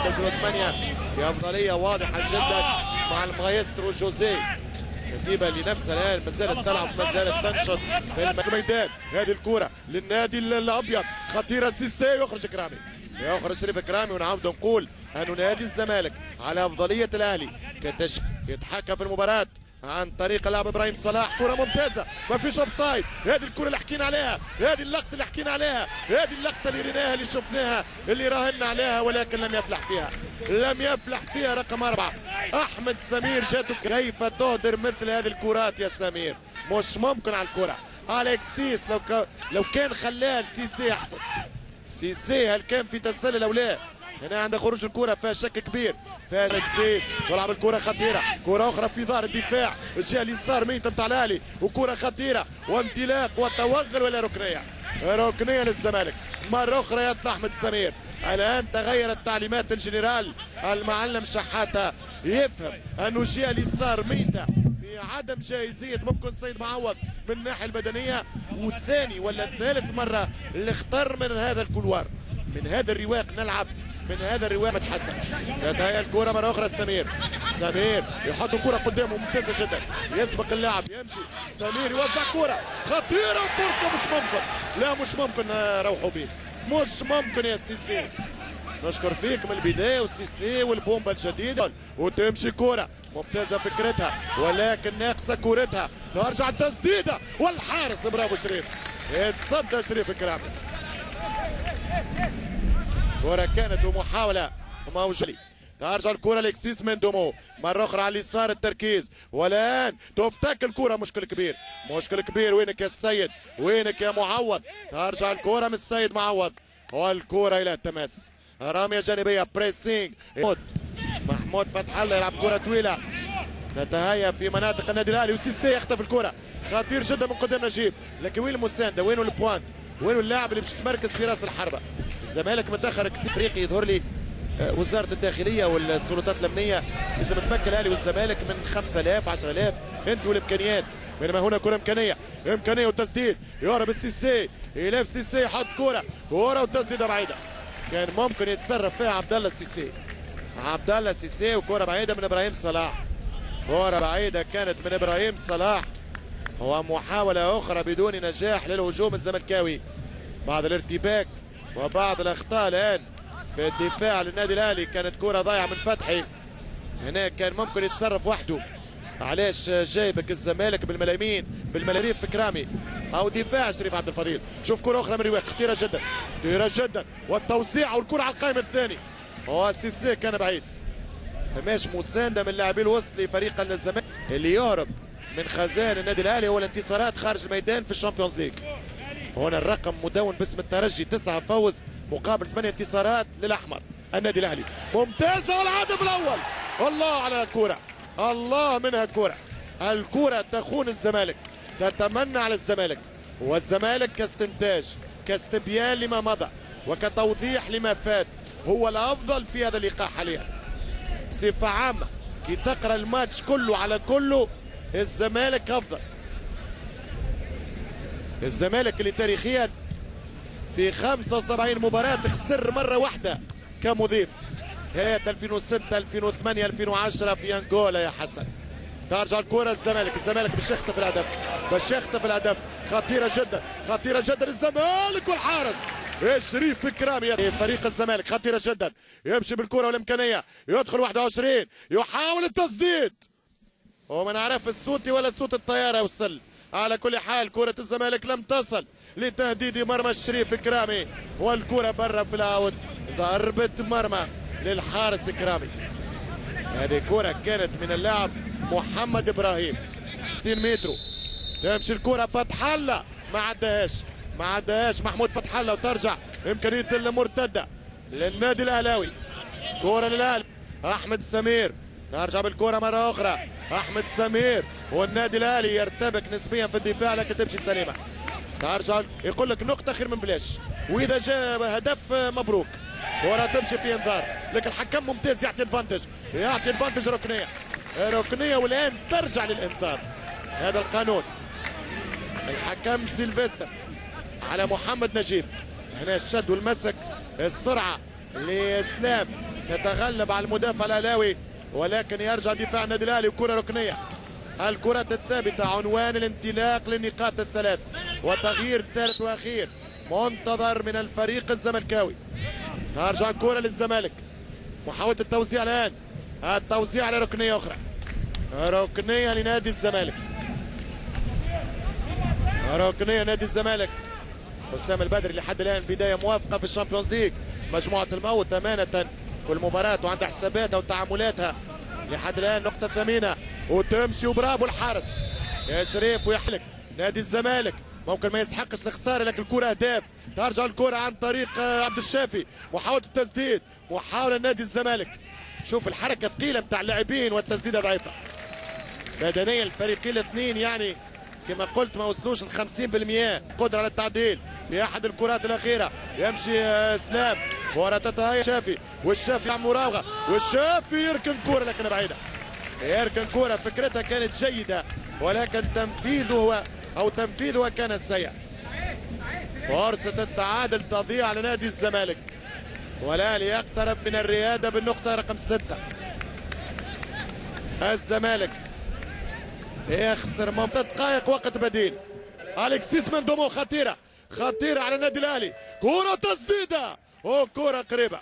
2008 في افضليه واضحه جدا مع المايسترو جوزيه. كتيبة اللي نفسها الان ما زالت تلعب، ما زالت تنشط في الميدان. هذه الكره للنادي الابيض خطيره، سيسي يخرج كرامي، يخرج شريف كرامي. ونعاود نقول انه نادي الزمالك على افضليه الاهلي يتحكم في المباراه عن طريق لاعب ابراهيم صلاح. كره ممتازه، ما فيش اوف سايد. هذه الكره اللي حكينا عليها، هذه اللقطه اللي حكينا عليها، هذه اللقطه اللي ريناها اللي شفناها اللي راهنا عليها، ولكن لم يفلح فيها، لم يفلح فيها رقم 4 احمد سمير. جاته كيف تهدر مثل هذه الكرات يا سمير؟ مش ممكن على الكره. اليكسيس لو كان خلاها لسيسي احسن. سيسي هل كان في تسلل او لا؟ هنا عند خروج الكرة فيها شك كبير. فيها اليكسيس يلعب الكرة خطيرة، كرة أخرى في ظهر الدفاع الجهة اليسار ميت بتاع الأهلي، وكرة خطيرة وانطلاق وتوغل ولا ركنية؟ ركنية للزمالك. مرة أخرى يطلع أحمد سمير. الآن تغيرت تعليمات الجنرال. المعلم شحاتة يفهم أنه الجهة اليسار ميتة في عدم جاهزية ممكن سيد معوض من الناحية البدنية، والثاني ولا ثالث مرة اللي اختار من هذا الكولوار، من هذا الرواق نلعب، من هذا الرواق متحسن. تتهيأ الكرة مرة أخرى سمير يحط الكرة قدامه ممتازة جدا، يسبق اللاعب يمشي سمير يوزع كرة خطيرة، فرصة مش ممكن، لا مش ممكن روحوا بيه، مش ممكن يا سيسي. نشكر فيك من البداية والسيسي والبومبا الجديدة، وتمشي كرة ممتازة فكرتها ولكن ناقصة كورتها، ترجع التسديدة والحارس برافو شريف، يتصدى شريف كرامي. كرة كانت ومحاولة موجودة، ترجع الكرة لإكسيس من دومو مرة أخرى على اليسار التركيز، والآن تفتك الكرة. مشكل كبير، مشكل كبير. وينك يا السيد؟ وينك يا معوض؟ ترجع الكرة من السيد معوض، والكرة إلى التماس، رامية جانبية بريسينج. محمود فتح الله يلعب كرة طويلة تتهيأ في مناطق النادي الأهلي، وسيسي يخطف الكرة خطير جدا من قدام نجيب، لكن وين المساندة؟ وين البوانت؟ وين اللاعب اللي باش يتمركز في راس الحربة؟ الزمالك متاخر كثير. افريقي يظهر لي وزاره الداخليه والسلطات الامنيه لازم تمكن الاهلي والزمالك من 5000 10000 انت والامكانيات، بينما هنا كره امكانيه وتسديد يهرب السيسي، يلف سيسي يحط كره وتسديده بعيده، كان ممكن يتصرف فيها عبد الله السيسي وكره بعيده من ابراهيم صلاح، كره بعيده كانت من ابراهيم صلاح، ومحاوله اخرى بدون نجاح للهجوم الزملكاوي بعد الارتباك وبعض الاخطاء الان في الدفاع للنادي الاهلي. كانت كره ضايعه من فتحي، هناك كان ممكن يتصرف وحده. علاش جايبك الزمالك بالملايين في كرامي او دفاع شريف عبد الفضيل؟ شوف كره اخرى من رواق خطيره جدا والتوسيع والكره على القائم الثاني، هو السيسي كان بعيد. فماش مسانده من لاعبي الوسط لفريق الزمالك اللي يهرب من خزان النادي الاهلي هو الانتصارات خارج الميدان في الشامبيونز ليج. هنا الرقم مدون باسم الترجي 9 فوز مقابل 8 انتصارات للاحمر النادي الاهلي. ممتازه والهدف الاول، الله على الكره، الله منها الكره تخون الزمالك، تتمنى على الزمالك، والزمالك كاستنتاج كاستبيان لما مضى وكتوضيح لما فات هو الافضل في هذا اللقاء حاليا. بصفه عامه كي تقرا الماتش كله على كله الزمالك افضل. الزمالك اللي تاريخيا في 75 مباراة خسر مرة واحدة كمضيف، هي 2006 2008 2010 في انجولا يا حسن. ترجع الكرة الزمالك باش يخطف الهدف، خطيرة جدا الزمالك والحارس شريف كرامي فريق الزمالك خطيرة جدا، يمشي بالكرة والامكانية يدخل 21 يحاول التسديد، وما نعرف الصوتي ولا صوت الطيارة وصل. على كل حال كرة الزمالك لم تصل لتهديد مرمى الشريف كرامي، والكرة برا في الاوت، ضربة مرمى للحارس كرامي. هذه كرة كانت من اللاعب محمد ابراهيم 2 متر، تمشي الكرة فتح الله ما عداهاش محمود فتح الله، وترجع امكانية المرتدة للنادي الاهلاوي. كرة للاهلي احمد سمير، ترجع بالكرة مرة أخرى أحمد سمير، والنادي الأهلي يرتبك نسبيا في الدفاع لكن تمشي سليمة. ترجع يقول لك نقطة خير من بلاش، وإذا جاء هدف مبروك. كرة تمشي في إنذار، لكن الحكم ممتاز يعطي الفانتج ركنية والآن ترجع للإنذار. هذا القانون. الحكم سيلفستر على محمد نجيب، هنا الشد والمسك، السرعة لإسلام تتغلب على المدافع الاهلاوي، ولكن يرجع دفاع النادي الاهلي وكره ركنيه. الكرة الثابتة عنوان الانطلاق للنقاط الثلاث وتغيير ثالث واخير منتظر من الفريق الزملكاوي. ترجع الكرة للزمالك، محاولة التوزيع الآن، التوزيع على ركنية أخرى، ركنية لنادي الزمالك، ركنية نادي الزمالك. حسام البدري لحد الآن بداية موافقة في الشامبيونز ليج، مجموعة الموت أمانة، كل مباراة وعندها حساباتها وتعاملاتها. لحد الآن نقطة ثمينة وتمشي وبرافو الحارس يا شريف ويحلك. نادي الزمالك ممكن ما يستحقش الخسارة لكن الكرة أهداف. ترجع الكرة عن طريق عبد الشافي، محاولة التسديد، محاولة نادي الزمالك. شوف الحركة ثقيلة بتاع اللاعبين والتسديدة ضعيفة. بدنيا الفريقين الاثنين يعني كما قلت ما وصلوش ل 50% قدرة على التعديل. في أحد الكرات الأخيرة يمشي اسلام، كرة تتهيأ شافي، والشافي عم مراوغة، والشافي يركن كرة لكن بعيدة. يركن كرة فكرتها كانت جيدة ولكن تنفيذها كان سيء. فرصة التعادل تضيع على نادي الزمالك، والأهلي يقترب من الريادة بالنقطة رقم 6. الزمالك يخسر من دقائق وقت بديل. أليكسيس مندومو خطيرة على النادي الأهلي، كرة تسديدة وكرة قريبة.